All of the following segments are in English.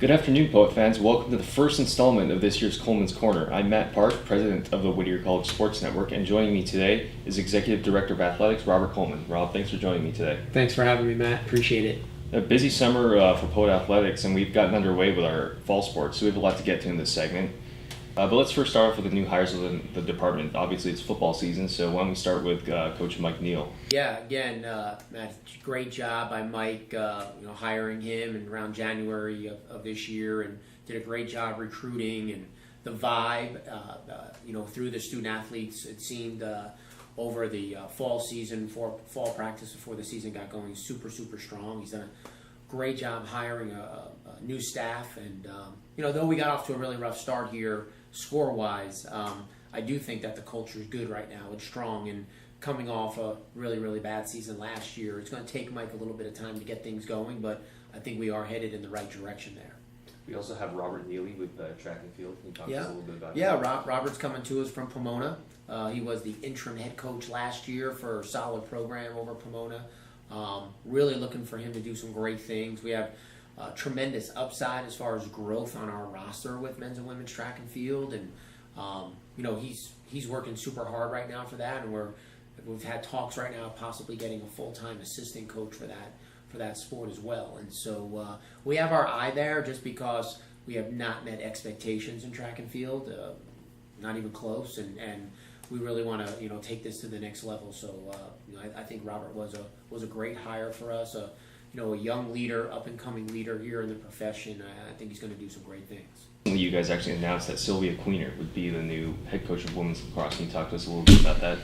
Good afternoon, Poet fans. Welcome to the first installment of this year's Coleman's Corner. I'm Matt Park, president of the Whittier College Sports Network, and joining me today is Executive Director of Athletics, Robert Coleman. Rob, thanks for joining me today. Thanks for having me, Matt. Appreciate it. A busy summer for Poet Athletics, and we've gotten underway with our fall sports, so we have a lot to get to in this segment. But let's first start off with the new hires within the department. Obviously, it's football season, so why don't we start with Coach Mike Neal. Yeah, again, Matt, great job by Mike, hiring him in around January of this year, and did a great job recruiting and the vibe, through the student athletes. It seemed over the fall season, for fall practice before the season got going, super strong. He's done a great job hiring a new staff, and though we got off to a really rough start here score-wise, I do think that the culture is good right now. It's strong, and coming off a really bad season last year, it's going to take Mike a little bit of time to get things going, but I think we are headed in the right direction there. We also have Robert Neely with track and field. Can you talk to us a little bit about that? Robert's coming to us from Pomona. He was the interim head coach last year for a solid program over Pomona. Really looking for him to do some great things. We have tremendous upside as far as growth on our roster with men's and women's track and field, and he's working super hard right now for that, and we've had talks right now of possibly getting a full-time assistant coach for that sport as well. And so we have our eye there, just because we have not met expectations in track and field, not even close, and we really want to take this to the next level. So I think Robert was a great hire for us. A young leader, up-and-coming leader here in the profession. I think he's going to do some great things. You guys actually announced that Sylvia Queener would be the new head coach of women's lacrosse. Can you talk to us a little bit about that?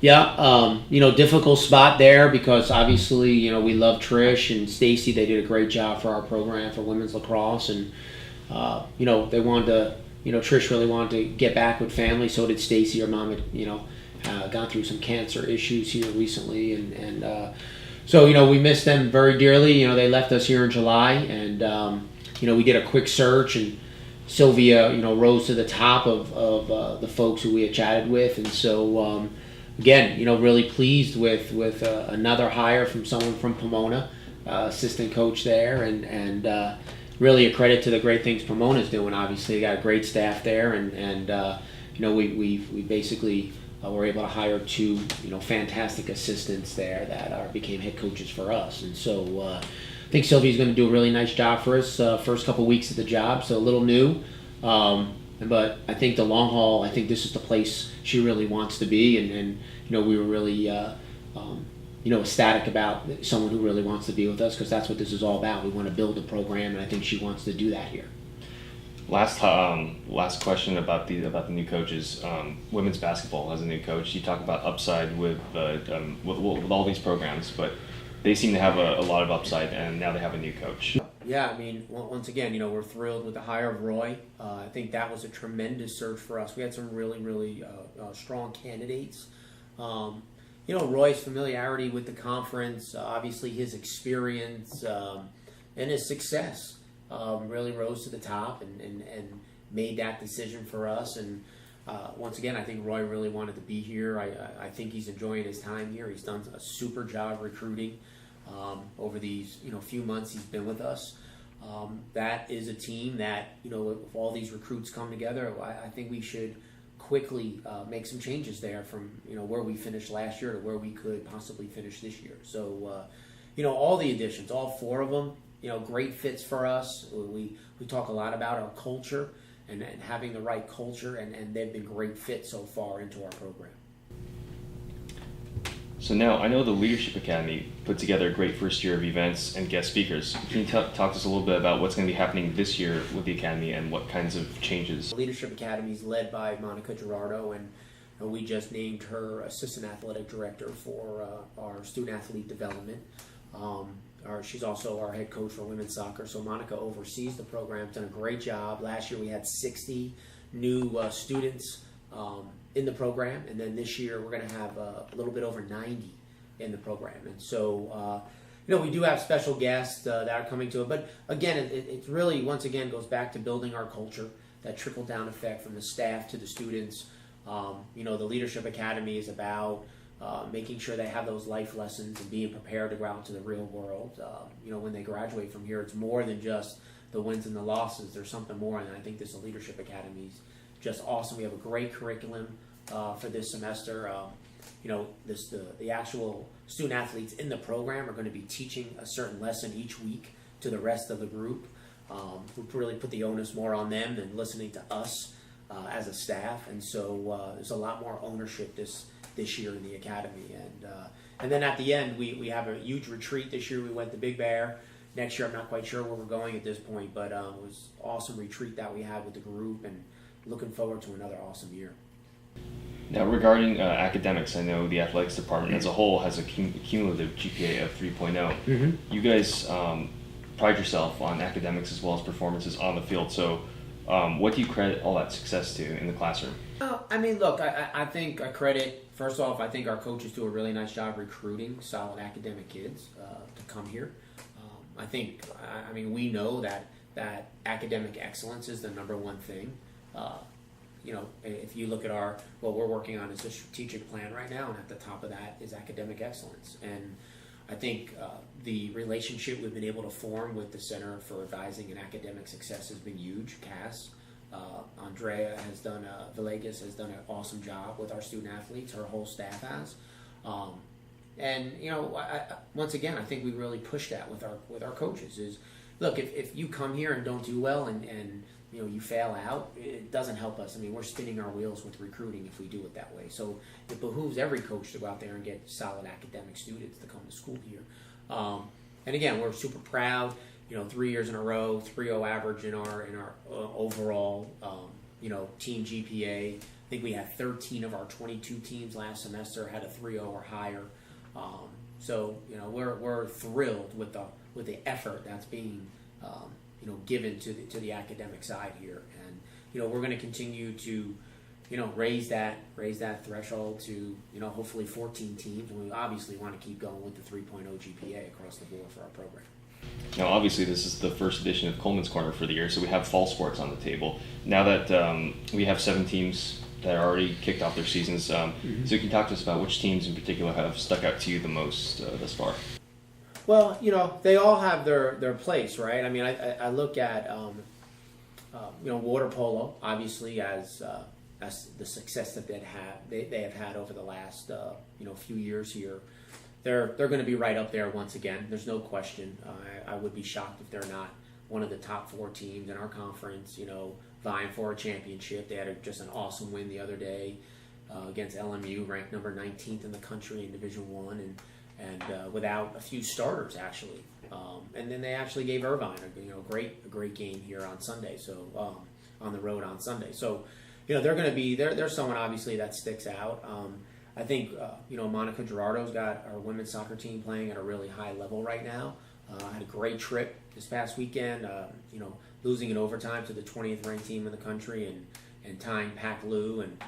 Yeah, difficult spot there, because obviously, we love Trish and Stacy. They did a great job for our program for women's lacrosse, and they wanted to. Trish really wanted to get back with family. So did Stacy. Her mom had gone through some cancer issues here recently, and so we miss them very dearly. They left us here in July, and we did a quick search, and Sylvia rose to the top of the folks who we had chatted with, and so again really pleased with another hire from someone from Pomona, assistant coach there, and really a credit to the great things Pomona's doing. Obviously, they got a great staff there, and we basically were able to hire two fantastic assistants there that became head coaches for us, and so I think Sylvia's going to do a really nice job for us. First couple weeks of the job, so a little new, but I think the long haul. I think this is the place she really wants to be, and we were really ecstatic about someone who really wants to be with us, because that's what this is all about. We want to build a program, and I think she wants to do that here. Last question about the new coaches. Women's basketball has a new coach. You talk about upside with all these programs, but they seem to have a lot of upside, and now they have a new coach. Yeah, I mean, once again, we're thrilled with the hire of Roy. I think that was a tremendous search for us. We had some really strong candidates. Roy's familiarity with the conference, obviously his experience, and his success really rose to the top and made that decision for us. And once again, I think Roy really wanted to be here. I think he's enjoying his time here. He's done a super job recruiting over these few months he's been with us. That is a team that if all these recruits come together, I think we should quickly make some changes there from where we finished last year to where we could possibly finish this year. So all the additions, all four of them, great fits for us. We talk a lot about our culture and having the right culture, and they've been great fits so far into our program. So now, I know the Leadership Academy put together a great first year of events and guest speakers. Can you talk to us a little bit about what's going to be happening this year with the Academy and what kinds of changes? The Leadership Academy is led by Monica Gerardo, and we just named her Assistant Athletic Director for our student athlete development. She's also our head coach for women's soccer. So Monica oversees the program, done a great job. Last year we had 60 new students in the program, and then this year we're going to have a little bit over 90 in the program. And so we do have special guests that are coming to it, but again, it really once again goes back to building our culture, that trickle down effect from the staff to the students. The Leadership Academy is about making sure they have those life lessons and being prepared to go out into the real world. When they graduate from here, it's more than just the wins and the losses. There's something more, and I think this Leadership Academy is just awesome. We have a great curriculum for this semester. The actual student athletes in the program are going to be teaching a certain lesson each week to the rest of the group. We really put the onus more on them than listening to us as a staff, and so there's a lot more ownership this year in the academy. And then at the end, we have a huge retreat this year. We went to Big Bear. Next year, I'm not quite sure where we're going at this point, but it was an awesome retreat that we had with the group, and looking forward to another awesome year. Now, regarding academics, I know the athletics department as a whole has a cumulative GPA of 3.0. Mm-hmm. You guys pride yourself on academics as well as performances on the field. So, what do you credit all that success to in the classroom? Look, I think I credit, first off, I think our coaches do a really nice job recruiting solid academic kids to come here. We know that academic excellence is the number one thing. If you look at what we're working on is a strategic plan right now, and at the top of that is academic excellence. And I think the relationship we've been able to form with the Center for Advising and Academic Success has been huge. Cass, Andrea Villegas has done an awesome job with our student athletes. Her whole staff has. Once again, I think we really push that with our coaches. Is look, if you come here and don't do well and you fail out, it doesn't help us. We're spinning our wheels with recruiting if we do it that way. So it behooves every coach to go out there and get solid academic students to come to school here. And again, we're super proud. 3 years in a row, 3.0 average in our overall team GPA. I think we had 13 of our 22 teams last semester had a 3.0 or higher. We're thrilled with the effort that's being given to the academic side here, and we're going to continue to raise that threshold to hopefully 14 teams, and we obviously want to keep going with the 3.0 GPA across the board for our program. Now, obviously, this is the first edition of Coleman's Corner for the year, so we have fall sports on the table. Now that we have 7 teams that already kicked off their seasons, so you can talk to us about which teams in particular have stuck out to you the most thus far. Well, they all have their place, right? I look at water polo, obviously, as the success that they have had over the last few years here. They're going to be right up there once again. There's no question. I would be shocked if they're not one of the top 4 teams in our conference. Vying for a championship. They had just an awesome win the other day against LMU, ranked number 19th in the country in Division I, and without a few starters actually. And then they actually gave Irvine a great game here on Sunday. So on the road on Sunday. So they're going to be they're someone obviously that sticks out. I think Monica Gerardo's got our women's soccer team playing at a really high level right now. Had a great trip this past weekend. Losing in overtime to the 20th ranked team in the country and tying Pac Lou, and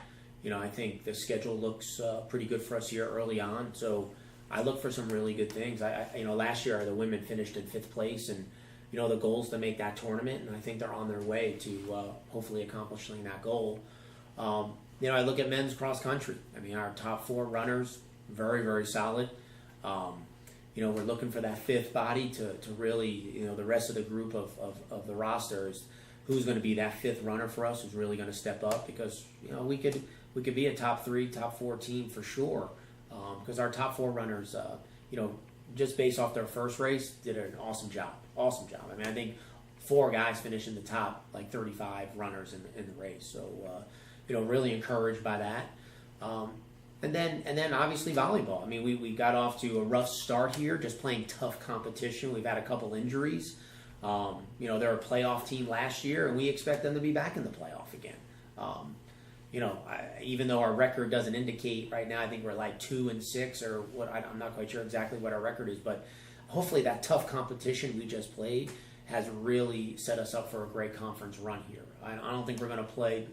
I think the schedule looks pretty good for us here early on. So I look for some really good things. Last year the women finished in 5th place, and the goal is to make that tournament, and I think they're on their way to hopefully accomplishing that goal. I look at men's cross country. Our top 4 runners, very, very solid. We're looking for that 5th body to really, the rest of the group of the roster is who's going to be that 5th runner for us, who's really going to step up, because we could be a top 3, top 4 team for sure. Because our top 4 runners, just based off their first race, did an awesome job. I think 4 guys finished in the top 35 runners in the race. So really encouraged by that. And then obviously volleyball. We got off to a rough start here, just playing tough competition. We've had a couple injuries. They're a playoff team last year, and we expect them to be back in the playoff again. Even though our record doesn't indicate right now, I think we're 2-6 or what. I'm not quite sure exactly what our record is, but hopefully that tough competition we just played has really set us up for a great conference run here. I don't think we're going to play,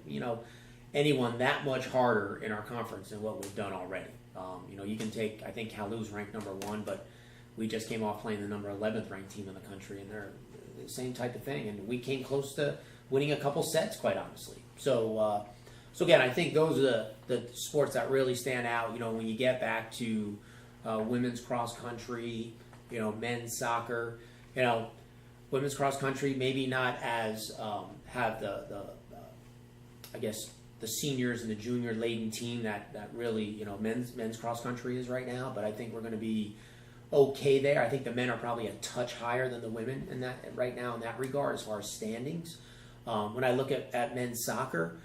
anyone that much harder in our conference than what we've done already. You can take, I think Kalu's ranked number 1, but we just came off playing the number 11th ranked team in the country, and they're the same type of thing. And we came close to winning a couple sets, quite honestly. So again, I think those are the sports that really stand out. When you get back to women's cross country, men's soccer, women's cross country maybe not as have I guess the seniors and the junior laden team that really men's cross country is right now, but I think we're going to be okay there. I think the men are probably a touch higher than the women in that right now in that regard as far as standings. When I look at men's soccer,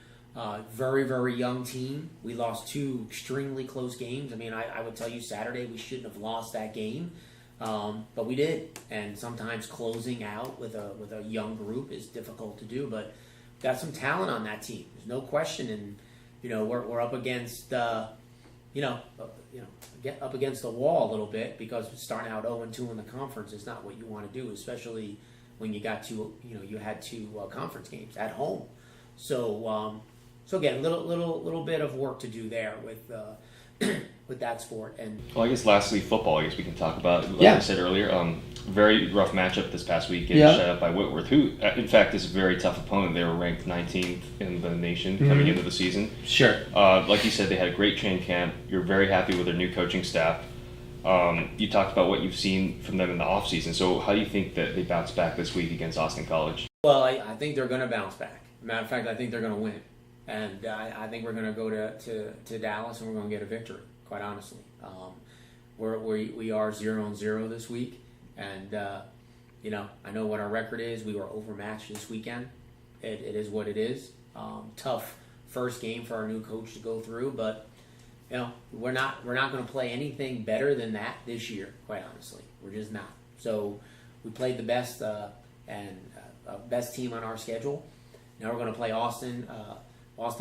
very, very young team. We lost 2 extremely close games. I mean, I would tell you Saturday we shouldn't have lost that game, but we did. And sometimes closing out with a young group is difficult to do. But got some talent on that team. There's no question. And we're up against get up against the wall a little bit because starting out 0-2 in the conference is not what you want to do, especially when you got you had 2 conference games at home. So again, a little bit of work to do there with with that sport. And well, I guess lastly, football. I guess we can talk about. Like Yeah. I said earlier, very rough matchup this past week, getting Yeah. shut out by Whitworth, who, in fact, is a very tough opponent. They were ranked 19th in the nation coming into the season. Sure. Like you said, they had a great training camp. You're very happy with their new coaching staff. You talked about what you've seen from them in the offseason. So how do you think that they bounce back this week against Austin College? Well, I think they're going to bounce back. Matter of fact, I think they're going to win. And I think we're going to go to Dallas and we're going to get a victory, quite honestly. We are 0-0 this week. And, I know what our record is. We were overmatched this weekend. It is what it is. Tough first game for our new coach to go through. But, we're not going to play anything better than that this year, quite honestly. We're just not. So we played the best best team on our schedule. Now we're going to play Austin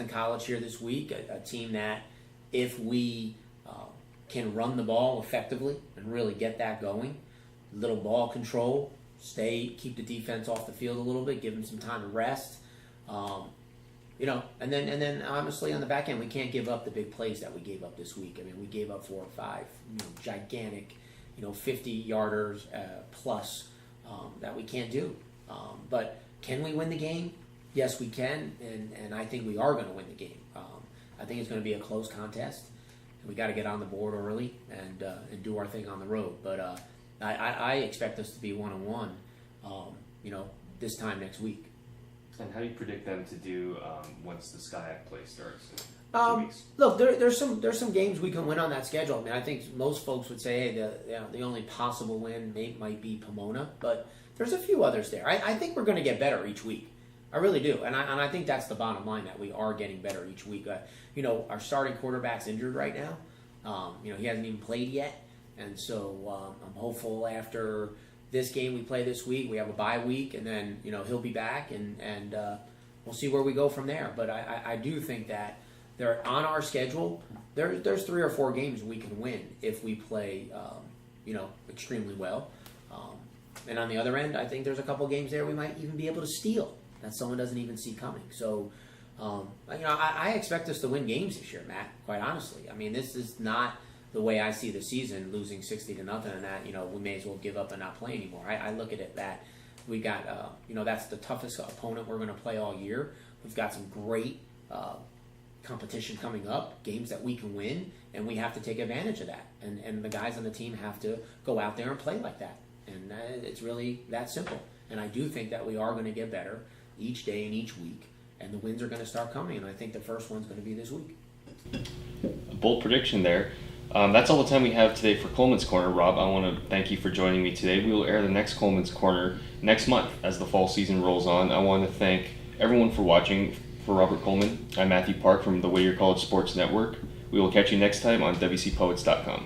College here this week, a team that if we can run the ball effectively and really get that going, little ball control, keep the defense off the field a little bit, give them some time to rest, and then honestly on the back end we can't give up the big plays that we gave up this week. I mean, we gave up 4 or 5 gigantic 50-yarders plus that we can't do. But can we win the game? Yes, we can, and I think we are going to win the game. I think it's going to be a close contest. We got to get on the board early and do our thing on the road. But I expect us to be 1-1, this time next week. And how do you predict them to do once the SCIAC play starts in 2 weeks? Look, there's some games we can win on that schedule. I mean, I think most folks would say, hey, the only possible win might be Pomona, but there's a few others there. I think we're going to get better each week. I really do, and I think that's the bottom line, that we are getting better each week. Our starting quarterback's injured right now. He hasn't even played yet, and so I'm hopeful after this game we play this week, we have a bye week, and then he'll be back, and we'll see where we go from there. But I do think that they're on our schedule. There's 3 or 4 games we can win if we play extremely well. And on the other end, I think there's a couple games there we might even be able to steal that someone doesn't even see coming. So, I expect us to win games this year, Matt, quite honestly. I mean, this is not the way I see the season, losing 60-0 and that, we may as well give up and not play anymore. I look at it that we got, that's the toughest opponent we're going to play all year. We've got some great competition coming up, games that we can win, and we have to take advantage of that. And the guys on the team have to go out there and play like that. And it's really that simple. And I do think that we are going to get better each day and each week, and the wins are going to start coming, and I think the first one's going to be this week. A bold prediction there. That's all the time we have today for Coleman's Corner. Rob, I want to thank you for joining me today. We will air the next Coleman's Corner next month as the fall season rolls on. I want to thank everyone for watching. For Robert Coleman, I'm Matthew Park from the Whittier College Sports Network. We will catch you next time on WCPoets.com.